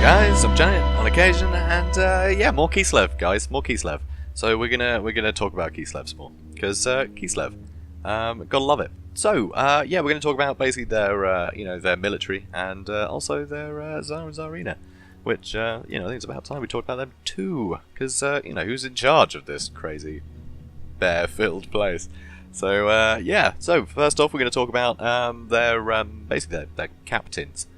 guys, I'm Giant on occasion, and yeah, more Kislev, guys, more Kislev. So we're gonna talk about Kislev some more, because Kislev, gotta love it. So yeah, we're gonna talk about basically their their military and also their Tsar and Tsarina, which I think it's about time we talked about them too, because who's in charge of this crazy bear-filled place? So yeah, so first off, we're gonna talk about basically their captains.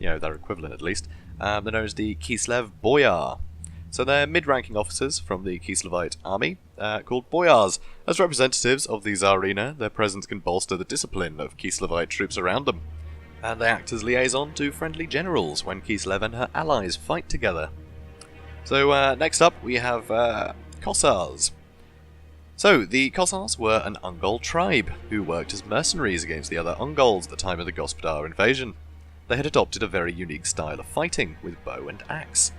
Their equivalent at least. They're known as the Kislev Boyar. So they're mid-ranking officers from the Kislevite army, called Boyars. As representatives of the Tsarina, their presence can bolster the discipline of Kislevite troops around them. And they act as liaison to friendly generals when Kislev and her allies fight together. So next up we have Casals. So the Casals were an Ungol tribe who worked as mercenaries against the other Ungols at the time of the Gospodar invasion. They had adopted a very unique style of fighting with bow and axe,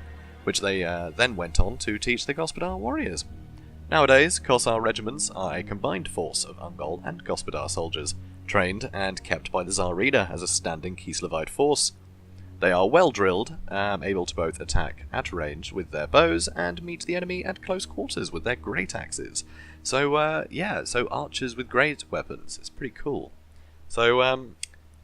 which they then went on to teach the Gospodar warriors. Nowadays, Kossar regiments are a combined force of Ungol and Gospodar soldiers, trained and kept by the Tsarina as a standing Kislevite force. They are well drilled, able to both attack at range with their bows and meet the enemy at close quarters with their great axes. So so archers with great weapons. It's pretty cool. So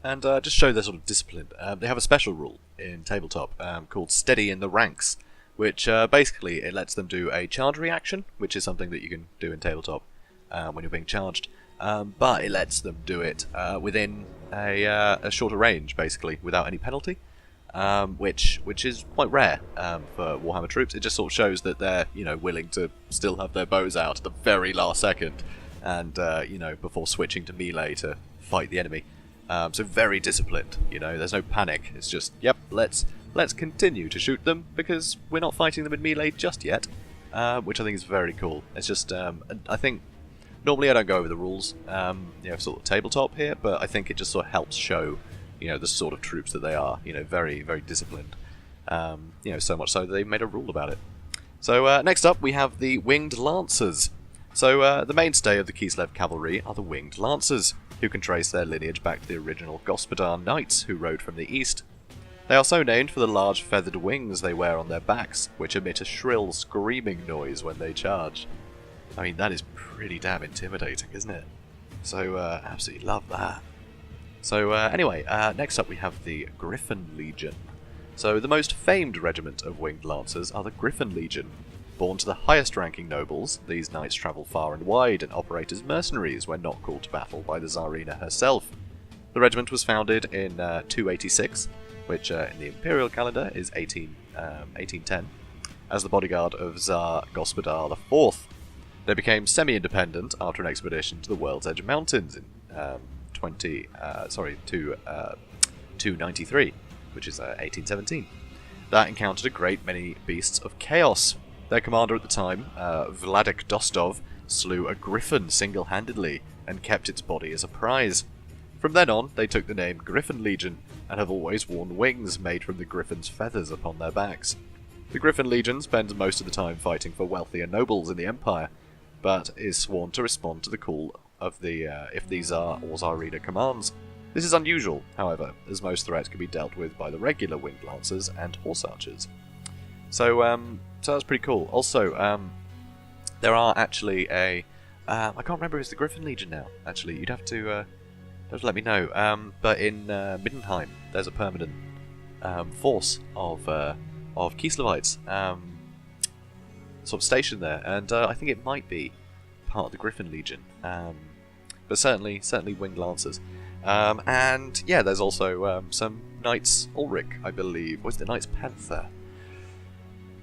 and just show their sort of discipline. They have a special rule in tabletop called Steady in the Ranks, which basically it lets them do a charge reaction, which is something that you can do in tabletop when you're being charged, but it lets them do it within a shorter range, basically, without any penalty, which is quite rare for Warhammer troops. It just sort of shows that they're willing to still have their bows out at the very last second, and before switching to melee to fight the enemy. So very disciplined, there's no panic. It's just, yep, let's continue to shoot them because we're not fighting them in melee just yet, which I think is very cool. It's just, I think, normally I don't go over the rules, sort of tabletop here, but I think it just sort of helps show, the sort of troops that they are, very, very disciplined. So much so that they made a rule about it. So next up we have the Winged Lancers. So the mainstay of the Kislev cavalry are the Winged Lancers, who can trace their lineage back to the original Gospodar knights who rode from the east. They are so named for the large feathered wings they wear on their backs, which emit a shrill screaming noise when they charge. I mean, that is pretty damn intimidating, isn't it? So, absolutely love that. So, anyway, next up we have the Griffin Legion. So, the most famed regiment of winged lancers are the Griffin Legion. Born to the highest-ranking nobles, these knights travel far and wide and operate as mercenaries when not called to battle by the Tsarina herself. The regiment was founded in 286, which in the imperial calendar is 1810, as the bodyguard of Tsar Gospodar IV. They became semi-independent after an expedition to the World's Edge Mountains in 293, which is 1817. That encountered a great many beasts of chaos. Their commander at the time, Vladek Dostov, slew a griffin single-handedly and kept its body as a prize. From then on, they took the name Griffin Legion and have always worn wings made from the griffin's feathers upon their backs. The Griffin Legion spends most of the time fighting for wealthier nobles in the Empire, but is sworn to respond to the call of the if the Tsar or Tsarina commands. This is unusual, however, as most threats can be dealt with by the regular winged lancers and horse archers. So that's pretty cool. Also, there are actually I can't remember if it's the Griffin Legion now. Actually, you'd have to let me know. But in Middenheim, there's a permanent force of Kislevites sort of stationed there, and I think it might be part of the Griffin Legion. But certainly winged lancers. And yeah, there's also some Knights Ulrich, I believe. Was it the Knights Panther?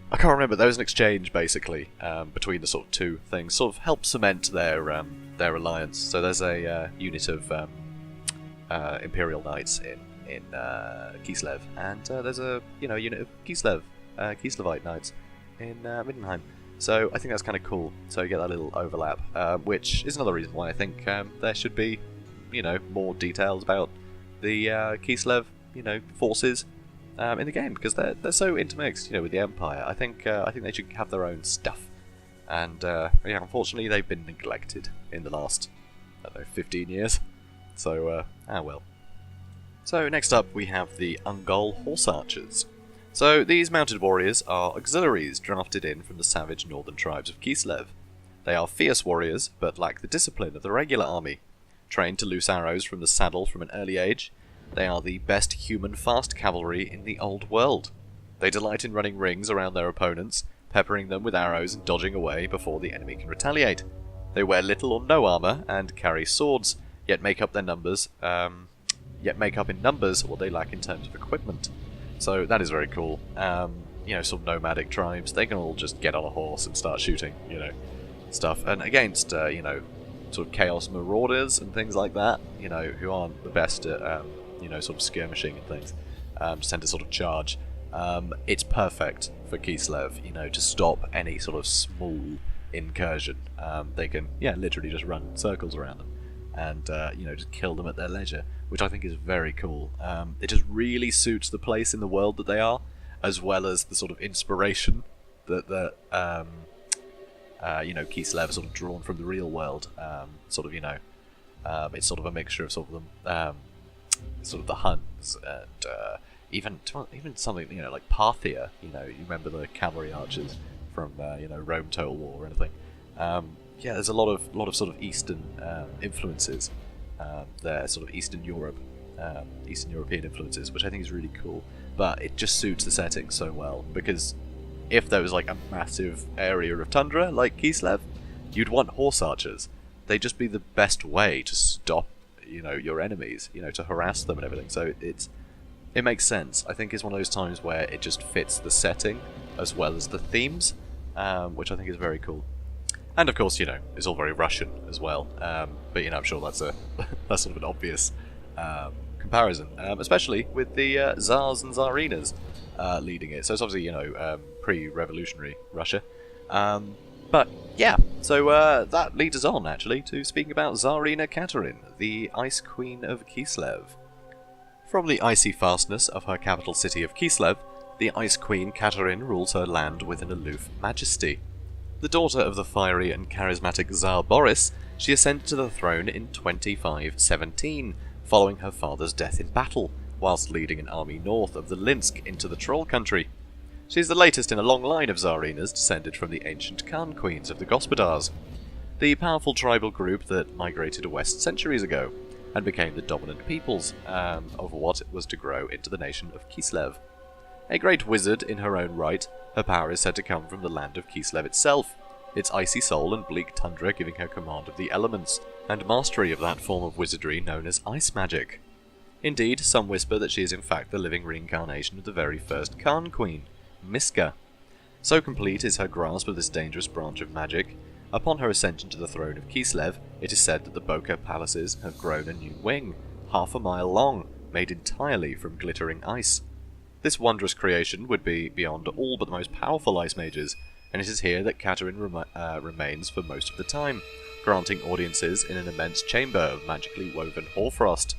I can't remember. There was an exchange basically between the sort of two things, sort of help cement their alliance. So there's a unit of Imperial Knights in Kislev, and there's a unit of Kislevite Knights in Middenheim. So I think that's kind of cool. So you get that little overlap, which is another reason why I think there should be more details about the Kislev forces. In the game, because they're so intermixed, with the Empire. I think they should have their own stuff, and unfortunately they've been neglected in the last 15 years. So well. So next up we have the Ungol Horse Archers. So these mounted warriors are auxiliaries drafted in from the savage northern tribes of Kislev. They are fierce warriors, but lack the discipline of the regular army. Trained to loose arrows from the saddle from an early age, they are the best human fast cavalry in the old world. They delight in running rings around their opponents, peppering them with arrows and dodging away before the enemy can retaliate. They wear little or no armour and carry swords, yet make up in numbers what they lack in terms of equipment. So that is very cool. Sort of nomadic tribes, they can all just get on a horse and start shooting, stuff. And against, sort of chaos marauders and things like that, who aren't the best at, sort of skirmishing and things, just tend to sort of charge. It's perfect for Kislev, to stop any sort of small incursion. They can, literally just run circles around them and, just kill them at their leisure, which I think is very cool. It just really suits the place in the world that they are, as well as the sort of inspiration that Kislev is sort of drawn from the real world. It's sort of a mixture of sort of them, sort of the Huns and even something like Parthia. You remember the cavalry archers from Rome Total War or anything. There's a lot of sort of Eastern influences there, sort of Eastern Europe, Eastern European influences, which I think is really cool. But it just suits the setting so well, because if there was like a massive area of tundra like Kislev, you'd want horse archers. They'd just be the best way to stop, your enemies, to harass them and everything. So it makes sense. I think it's one of those times where it just fits the setting as well as the themes, which I think is very cool. And of course, it's all very Russian as well. But I'm sure that's that's sort of an obvious comparison, especially with the Tsars and Tsarinas leading it. So it's obviously, pre-revolutionary Russia. But yeah, so that leads us on actually to speaking about Tsarina Katarin, the Ice Queen of Kislev. From the icy fastness of her capital city of Kislev, the Ice Queen Katarin rules her land with an aloof majesty. The daughter of the fiery and charismatic Tsar Boris, she ascended to the throne in 2517, following her father's death in battle, whilst leading an army north of the Linsk into the Troll country. She is the latest in a long line of Tsarinas descended from the ancient Khan queens of the Gospodars, the powerful tribal group that migrated west centuries ago, and became the dominant peoples of what was to grow into the nation of Kislev. A great wizard in her own right, her power is said to come from the land of Kislev itself, its icy soul and bleak tundra giving her command of the elements, and mastery of that form of wizardry known as ice magic. Indeed, some whisper that she is in fact the living reincarnation of the very first Khan Queen, Miska. So complete is her grasp of this dangerous branch of magic, upon her ascension to the throne of Kislev, it is said that the Boka palaces have grown a new wing, half a mile long, made entirely from glittering ice. This wondrous creation would be beyond all but the most powerful ice mages, and it is here that Katarin remains for most of the time, granting audiences in an immense chamber of magically woven hoarfrost.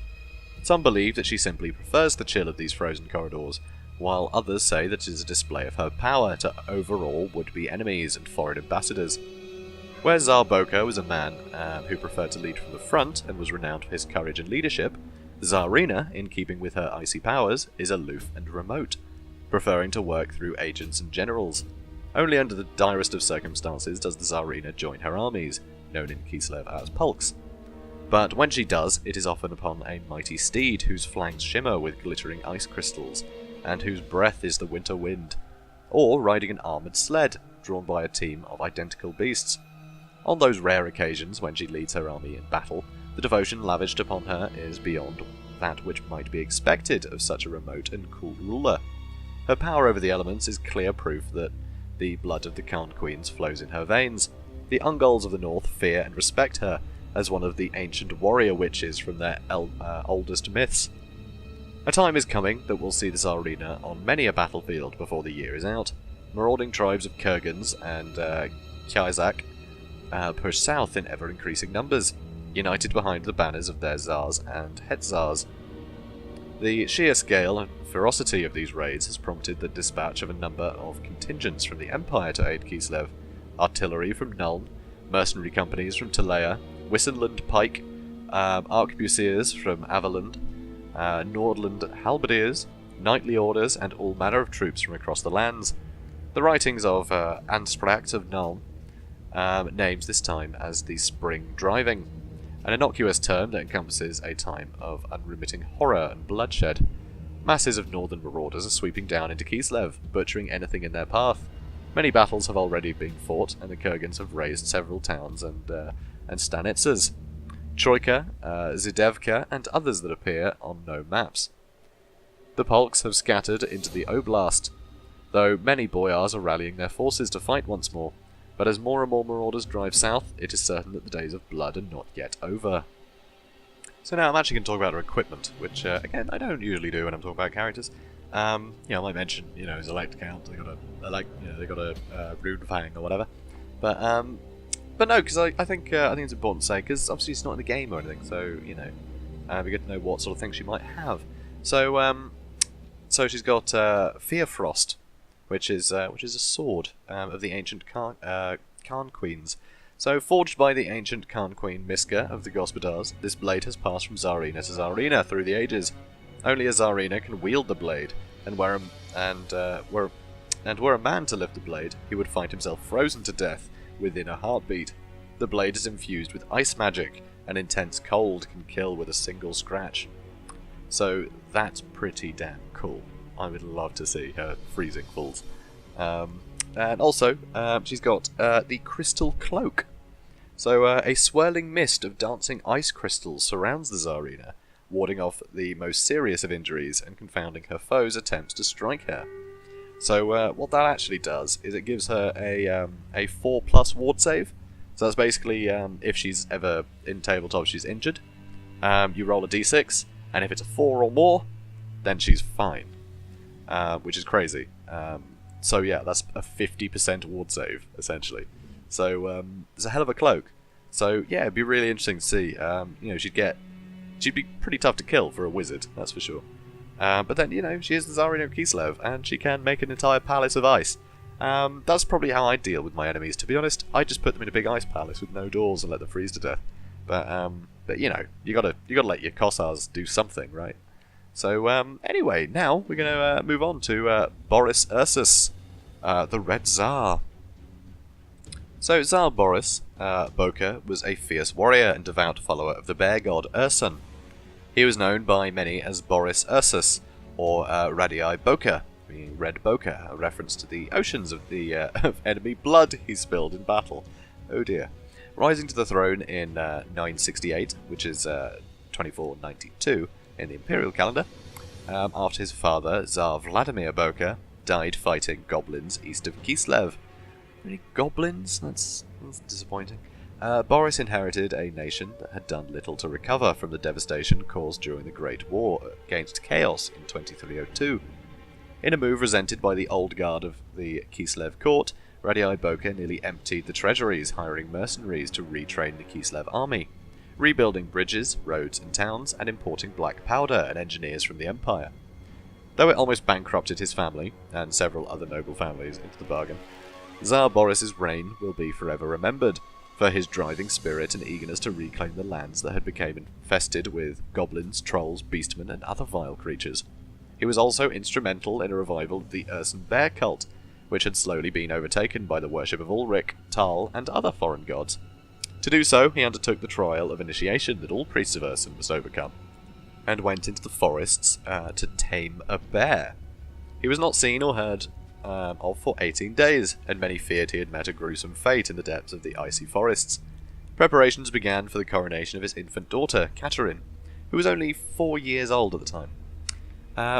Some believe that she simply prefers the chill of these frozen corridors, while others say that it is a display of her power to overawe would-be enemies and foreign ambassadors. Where Tsar Boka was a man who preferred to lead from the front and was renowned for his courage and leadership, Tsarina, in keeping with her icy powers, is aloof and remote, preferring to work through agents and generals. Only under the direst of circumstances does the Tsarina join her armies, known in Kislev as Pulks. But when she does, it is often upon a mighty steed whose flanks shimmer with glittering ice crystals, and whose breath is the winter wind, or riding an armoured sled, drawn by a team of identical beasts. On those rare occasions when she leads her army in battle, the devotion lavished upon her is beyond that which might be expected of such a remote and cool ruler. Her power over the elements is clear proof that the blood of the Khan Queens flows in her veins. The Ungols of the north fear and respect her as one of the ancient warrior witches from their oldest myths. A time is coming that will see the Tsarina on many a battlefield before the year is out. Marauding tribes of Kurgans and Kyaizak push south in ever-increasing numbers, united behind the banners of their Tsars and Hetzars. The sheer scale and ferocity of these raids has prompted the dispatch of a number of contingents from the Empire to aid Kislev, artillery from Nuln, mercenary companies from Telea, Wissenland Pike, arquebusiers from Averland, Nordland halberdiers, knightly orders, and all manner of troops from across the lands. The writings of Anspracht of Nuln names this time as the Spring Driving, an innocuous term that encompasses a time of unremitting horror and bloodshed. Masses of northern marauders are sweeping down into Kislev, butchering anything in their path. Many battles have already been fought, and the Kurgans have razed several towns and stanitsas. Troika, Zidevka, and others that appear on no maps. The Polks have scattered into the Oblast, though many boyars are rallying their forces to fight once more. But as more and more marauders drive south, it is certain that the days of blood are not yet over. So now I'm actually going to talk about our equipment, which, again, I don't usually do when I'm talking about characters. I might mention, his elect count, they got a rune fang or whatever. But no, because I think it's important to say, because obviously it's not in the game or anything, so, it'd be good to know what sort of things she might have. So she's got Fear Frost, which is a sword of the ancient Khan Queens. So, forged by the ancient Khan Queen Miska of the Gospodars, this blade has passed from Tsarina to Tsarina through the ages. Only a Tsarina can wield the blade, and were a man to lift the blade, he would find himself frozen to death within a heartbeat. The blade is infused with ice magic, and intense cold can kill with a single scratch. So that's pretty damn cool. I would love to see her freezing fools. And also, she's got the Crystal Cloak. So a swirling mist of dancing ice crystals surrounds the Tsarina, warding off the most serious of injuries and confounding her foes' attempts to strike her. So what that actually does is it gives her a 4+ ward save. So that's basically if she's ever in tabletop, she's injured. You roll a d6, and if it's a 4 or more, then she's fine, which is crazy. So yeah, that's a 50% ward save essentially. So it's a hell of a cloak. So yeah, it'd be really interesting to see. She'd be pretty tough to kill for a wizard, that's for sure. But then, she is the Tsarina of Kislev, and she can make an entire palace of ice. That's probably how I deal with my enemies, to be honest. I just put them in a big ice palace with no doors and let them freeze to death. But you gotta let your Casals do something, right? So, anyway, now we're gonna move on to Boris Ursus, the Red Tsar. So, Tsar Boris Boka was a fierce warrior and devout follower of the bear god Ursun. He was known by many as Boris Ursus, or Radii Boka, meaning Red Boka, a reference to the oceans of of enemy blood he spilled in battle. Oh dear. Rising to the throne in 968, which is 2492 in the imperial calendar, after his father, Tsar Vladimir Boka, died fighting goblins east of Kislev. Really goblins? That's disappointing. Boris inherited a nation that had done little to recover from the devastation caused during the Great War against Chaos in 2302. In a move resented by the old guard of the Kislev court, Radii Boka nearly emptied the treasuries, hiring mercenaries to retrain the Kislev army, rebuilding bridges, roads and towns, and importing black powder and engineers from the empire. Though it almost bankrupted his family, and several other noble families into the bargain, Tsar Boris's reign will be forever remembered for his driving spirit and eagerness to reclaim the lands that had become infested with goblins, trolls, beastmen, and other vile creatures. He was also instrumental in a revival of the Ursun bear cult, which had slowly been overtaken by the worship of Ulrich, Tal, and other foreign gods. To do so, he undertook the trial of initiation that all priests of Ursun must overcome, and went into the forests to tame a bear. He was not seen or heard of for 18 days, and many feared he had met a gruesome fate in the depths of the icy forests. Preparations began for the coronation of his infant daughter, Katarin, who was only 4 years old at the time.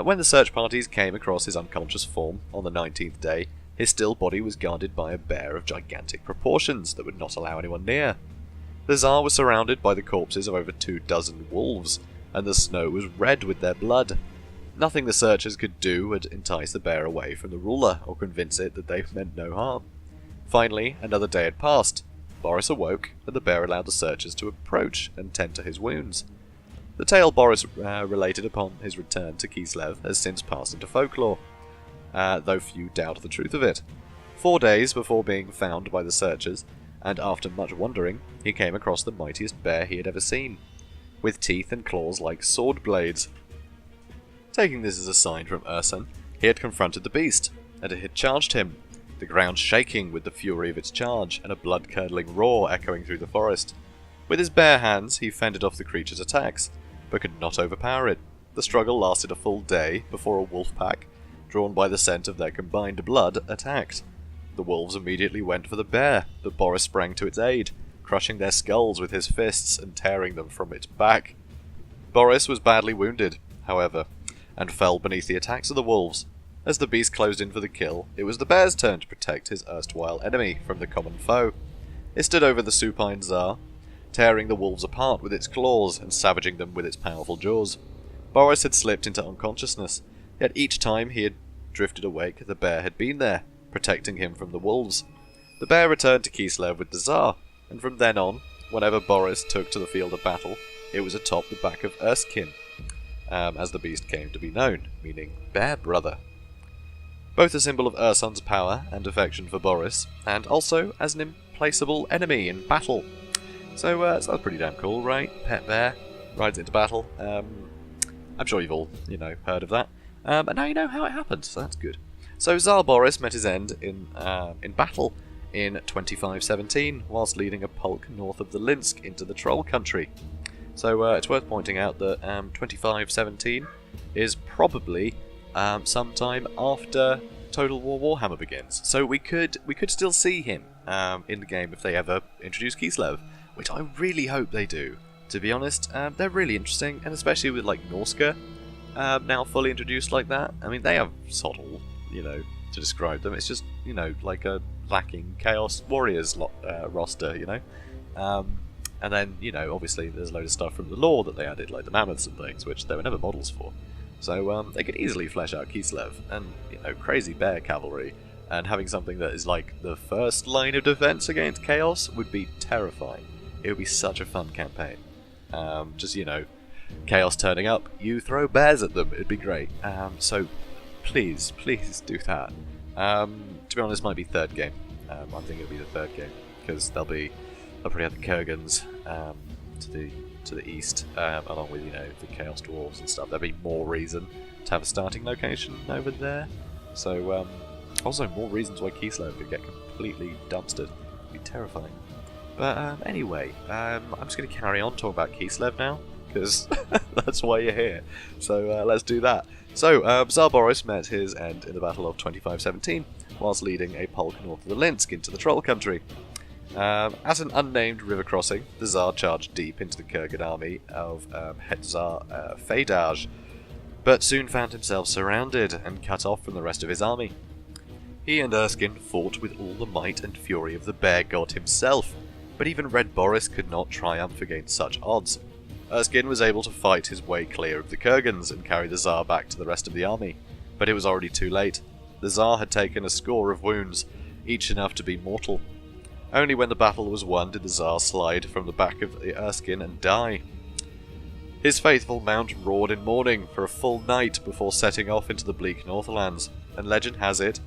When the search parties came across his unconscious form on the 19th day, his still body was guarded by a bear of gigantic proportions that would not allow anyone near. The Tsar was surrounded by the corpses of over 24 wolves, and the snow was red with their blood. Nothing the searchers could do would entice the bear away from the ruler, or convince it that they meant no harm. Finally, another day had passed. Boris awoke, and the bear allowed the searchers to approach and tend to his wounds. The tale Boris related upon his return to Kislev has since passed into folklore, though few doubt the truth of it. 4 days before being found by the searchers, and after much wandering, he came across the mightiest bear he had ever seen, with teeth and claws like sword blades. Taking this as a sign from Ursun, he had confronted the beast, and it had charged him, the ground shaking with the fury of its charge, and a blood-curdling roar echoing through the forest. With his bare hands, he fended off the creature's attacks, but could not overpower it. The struggle lasted a full day before a wolf pack, drawn by the scent of their combined blood, attacked. The wolves immediately went for the bear, but Boris sprang to its aid, crushing their skulls with his fists and tearing them from its back. Boris was badly wounded, however, and fell beneath the attacks of the wolves. As the beast closed in for the kill, it was the bear's turn to protect his erstwhile enemy from the common foe. It stood over the supine Tsar, tearing the wolves apart with its claws and savaging them with its powerful jaws. Boris had slipped into unconsciousness, yet each time he had drifted awake, the bear had been there, protecting him from the wolves. The bear returned to Kislev with the Tsar, and from then on, whenever Boris took to the field of battle, it was atop the back of Urskin, as the beast came to be known, meaning bear brother. Both a symbol of Ursun's power and affection for Boris, and also as an implaceable enemy in battle. So that's pretty damn cool, right? Pet bear rides into battle. I'm sure you've all, heard of that. And now you know how it happened, so that's good. So Tsar Boris met his end in battle in 2517, whilst leading a polk north of the Linsk into the Troll country. So it's worth pointing out that 2517 is probably sometime after Total War Warhammer begins. So we could still see him in the game if they ever introduce Kislev, which I really hope they do. To be honest, they're really interesting, and especially with like Norska now fully introduced like that. I mean, they have sod all, to describe them. It's just, like a lacking Chaos Warriors roster, and then, obviously there's a load of stuff from the lore that they added, like the mammoths and things, which there were never models for. So they could easily flesh out Kislev, and, crazy bear cavalry, and having something that is like the first line of defense against Chaos would be terrifying. It would be such a fun campaign. Chaos turning up, you throw bears at them, it'd be great. So please do that. To be honest, might be third game. I think it'll be the third game, because they'll probably have the Kurgans to the east, along with the Chaos Dwarves and stuff. There'll be more reason to have a starting location over there. So also more reasons why Kislev could get completely dumpstered. It'd be terrifying. But anyway, I'm just going to carry on talking about Kislev now, because that's why you're here. So let's do that. So Tsar Boris met his end in the Battle of 2517, whilst leading a polk north of the Linsk into the Troll country. At an unnamed river crossing, the Tsar charged deep into the Kurgan army of Hetzar Fedaj, but soon found himself surrounded and cut off from the rest of his army. He and Urskin fought with all the might and fury of the bear god himself, but even Red Boris could not triumph against such odds. Urskin was able to fight his way clear of the Kurgans and carry the Tsar back to the rest of the army, but it was already too late. The Tsar had taken a score of wounds, each enough to be mortal. Only when the battle was won did the Tsar slide from the back of the Urskin and die. His faithful mount roared in mourning for a full night before setting off into the bleak Northlands, and legend has it,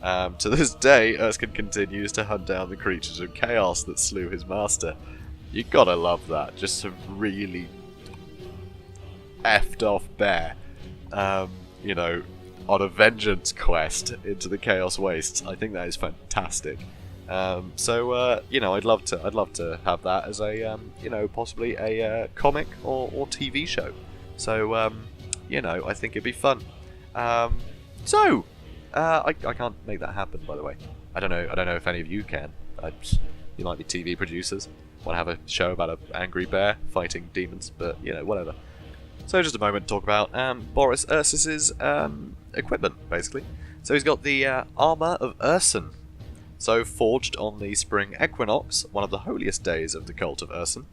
to this day, Urskin continues to hunt down the creatures of chaos that slew his master. You gotta love that. Just some really effed off bear, on a vengeance quest into the Chaos Wastes. I think that is fantastic. I'd love to have that as a, possibly a comic or TV show. So, I think it'd be fun. I can't make that happen, by the way. I don't know if any of you can. You might be TV producers, want to have a show about an angry bear fighting demons, but whatever. So just a moment to talk about Boris Ursus's equipment, basically. So he's got the armor of Ursun. So forged on the spring equinox, one of the holiest days of the cult of Ursun,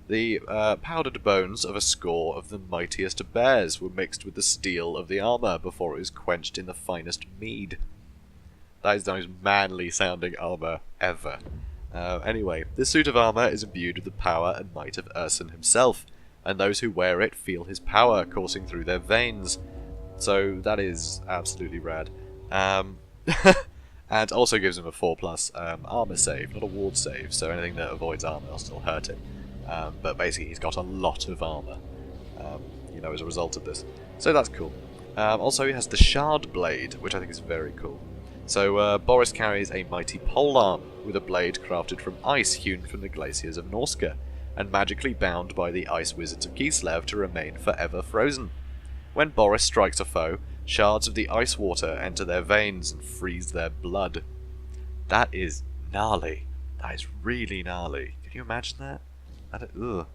the powdered bones of a score of the mightiest bears were mixed with the steel of the armor before it was quenched in the finest mead. That is the most manly-sounding armor ever. Anyway, this suit of armor is imbued with the power and might of Ursun himself, and those who wear it feel his power coursing through their veins. So that is absolutely rad. And also gives him a 4+ armor save, not a ward save, so anything that avoids armor will still hurt him. But basically he's got a lot of armor, as a result of this. So that's cool. Also, he has the Shard Blade, which I think is very cool. So, Boris carries a mighty polearm with a blade crafted from ice hewn from the glaciers of Norska, and magically bound by the ice wizards of Kislev to remain forever frozen. When Boris strikes a foe, shards of the ice water enter their veins and freeze their blood. That is gnarly. That is really gnarly. Can you imagine that? Don't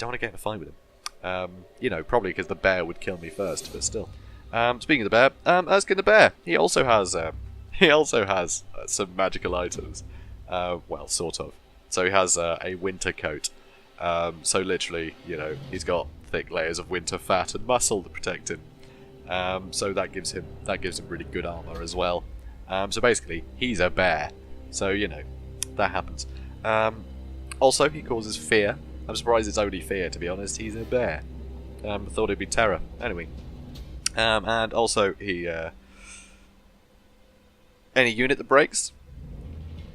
want to get in a fight with him. You know, probably because the bear would kill me first, but still. Speaking of the bear, Urskin the bear. He also has some magical items. Well, sort of. So he has a winter coat. So literally, you know, he's got thick layers of winter fat and muscle to protect him. So that gives him really good armor as well. So basically, he's a bear. So you know, that happens. Also, he causes fear. I'm surprised it's only fear, to be honest. He's a bear. Thought it'd be terror. Anyway. And also, he any unit that breaks,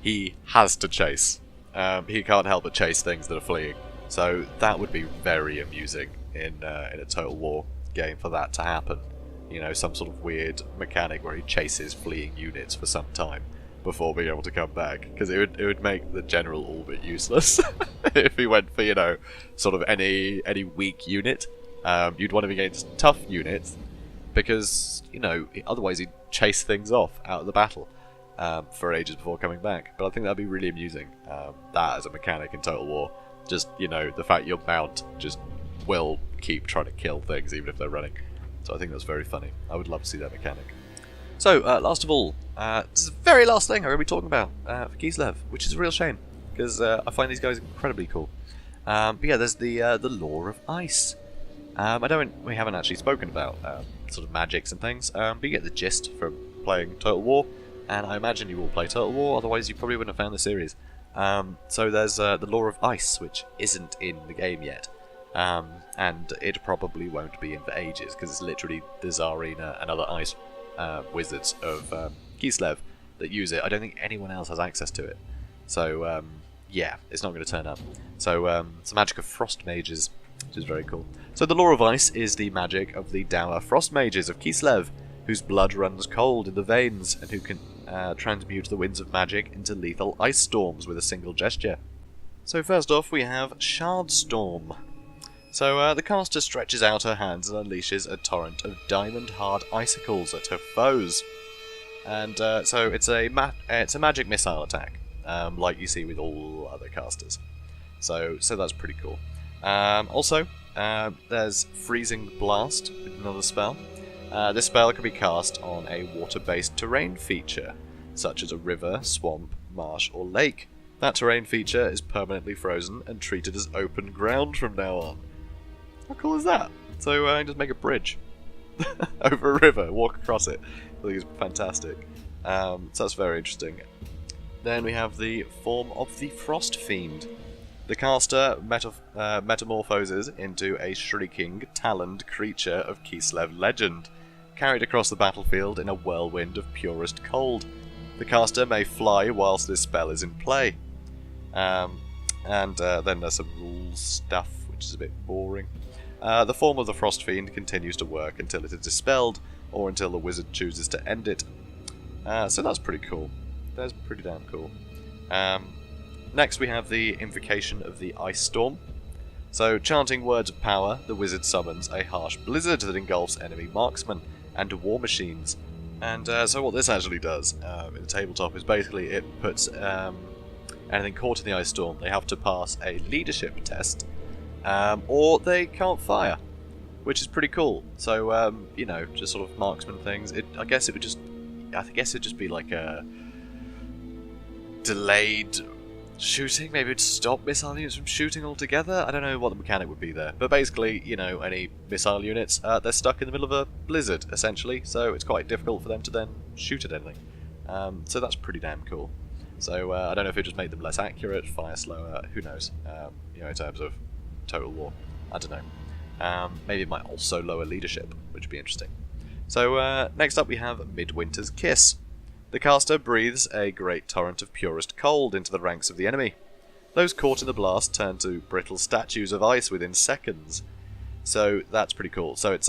he has to chase. He can't help but chase things that are fleeing. So that would be very amusing in a Total War game for that to happen. You know, some sort of weird mechanic where he chases fleeing units for some time before being able to come back. Because it would make the general all but useless if he went for, you know, sort of any weak unit. You'd want him against tough units because, you know, otherwise he'd chase things off out of the battle for ages before coming back. But I think that'd be really amusing. That as a mechanic in Total War. Just, you know, the fact your mount just will keep trying to kill things even if they're running. So I think that's very funny. I would love to see that mechanic. So, last of all, this is the very last thing I'm going to be talking about for Kislev, which is a real shame, because I find these guys incredibly cool. But yeah, there's the Law of Ice. We haven't actually spoken about sort of magics and things, but you get the gist from playing Total War, and I imagine you will play Total War, otherwise you probably wouldn't have found the series. So there's the Law of Ice, which isn't in the game yet. And it probably won't be in for ages, because it's literally the Tsarina and other ice wizards of Kislev that use it. I don't think anyone else has access to it. So, yeah, it's not going to turn up. So, it's the magic of frost mages, which is very cool. So the Law of Ice is the magic of the dour frost mages of Kislev, whose blood runs cold in the veins, and who can transmute the winds of magic into lethal ice storms with a single gesture. So first off, we have Shard Storm. So the caster stretches out her hands and unleashes a torrent of diamond-hard icicles at her foes. And so it's a magic missile attack, like you see with all other casters. So that's pretty cool. Also, there's Freezing Blast, another spell. This spell can be cast on a water-based terrain feature, such as a river, swamp, marsh, or lake. That terrain feature is permanently frozen and treated as open ground from now on. How cool is that? So just make a bridge over a river, walk across it. I think it's fantastic. So that's very interesting. Then we have the form of the Frost Fiend. The caster metamorphoses into a shrieking, taloned creature of Kislev legend, carried across the battlefield in a whirlwind of purest cold. The caster may fly whilst this spell is in play. Then there's some rules stuff, which is a bit boring. The form of the Frost Fiend continues to work until it is dispelled, or until the wizard chooses to end it. So that's pretty cool. That's pretty damn cool. Next we have the Invocation of the Ice Storm. So, chanting words of power, the wizard summons a harsh blizzard that engulfs enemy marksmen and war machines. And so what this actually does in the tabletop is basically it puts anything caught in the ice storm, they have to pass a leadership test, or they can't fire, which is pretty cool. So, you know, just sort of marksman things. I guess it'd just be like a delayed shooting, maybe it'd stop missile units from shooting altogether. I don't know what the mechanic would be there, but basically, you know, any missile units, they're stuck in the middle of a blizzard, essentially, so it's quite difficult for them to then shoot at anything. So that's pretty damn cool. So I don't know if it just made them less accurate, fire slower, who knows, you know, in terms of Total War, I don't know. Maybe it might also lower leadership, which would be interesting. So next up we have Midwinter's Kiss. The caster breathes a great torrent of purest cold into the ranks of the enemy. Those caught in the blast turn to brittle statues of ice within seconds. So that's pretty cool. So it's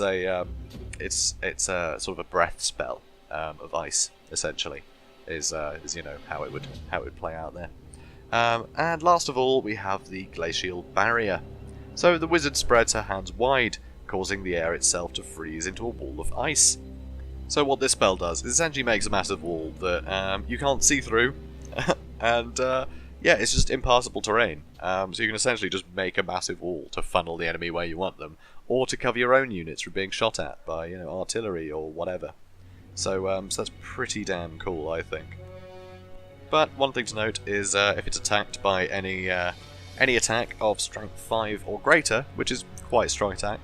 it's a sort of a breath spell of ice, essentially, is you know how it would play out there. And last of all, we have the Glacial Barrier. So the wizard spreads her hands wide, causing the air itself to freeze into a wall of ice. So what this spell does is essentially makes a massive wall that you can't see through, and yeah, it's just impassable terrain. So you can essentially just make a massive wall to funnel the enemy where you want them, or to cover your own units from being shot at by, you know, artillery or whatever. So, so that's pretty damn cool, I think. But one thing to note is if it's attacked by any attack of strength 5 or greater, which is quite a strong attack,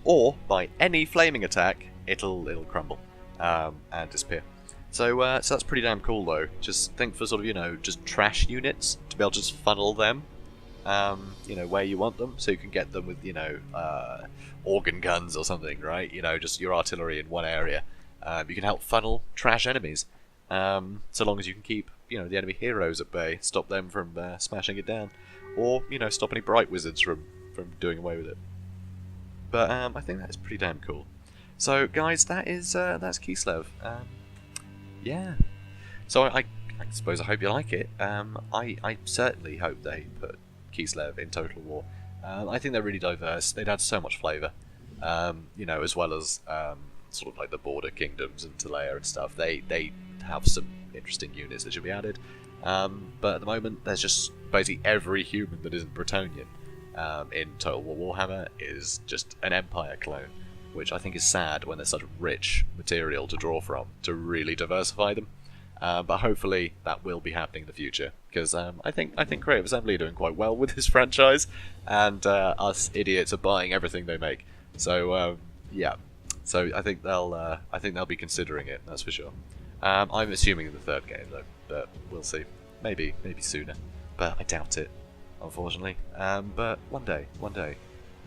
or by any flaming attack, it'll crumble and disappear. So, so that's pretty damn cool, though. Just think for sort of, you know, just trash units, to be able to just funnel them, you know, where you want them, so you can get them with, you know, organ guns or something, right? You know, just your artillery in one area. You can help funnel trash enemies, so long as you can keep, you know, the enemy heroes at bay, stop them from smashing it down, or, you know, stop any bright wizards from doing away with it. But I think that is pretty damn cool. So, guys, that's Kislev. Yeah. So I suppose I hope you like it. I certainly hope they put Kislev in Total War. I think they're really diverse. They'd add so much flavour. You know, as well as sort of like the border kingdoms and Talea and stuff. They have some interesting units that should be added. But at the moment, there's just basically every human that isn't Bretonnian in Total War Warhammer is just an Empire clone, which I think is sad when there's such rich material to draw from to really diversify them. But hopefully that will be happening in the future, because I think Creative Assembly are doing quite well with this franchise, and us idiots are buying everything they make. So yeah, so I think they'll be considering it. That's for sure. I'm assuming in the third game though, but we'll see. Maybe sooner, but I doubt it, unfortunately. But one day.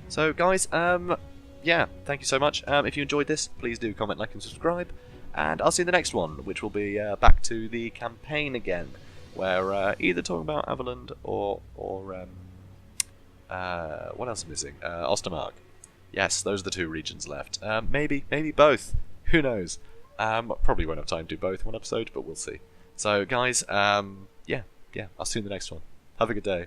So guys, yeah, thank you so much. If you enjoyed this, please do comment, like, and subscribe. And I'll see you in the next one, which will be back to the campaign again, where either talking about Averland or what else am I missing? Ostermark. Yes, those are the two regions left. Maybe both. Who knows? Probably won't have time to do both in one episode, but we'll see. So, guys, yeah, I'll see you in the next one. Have a good day.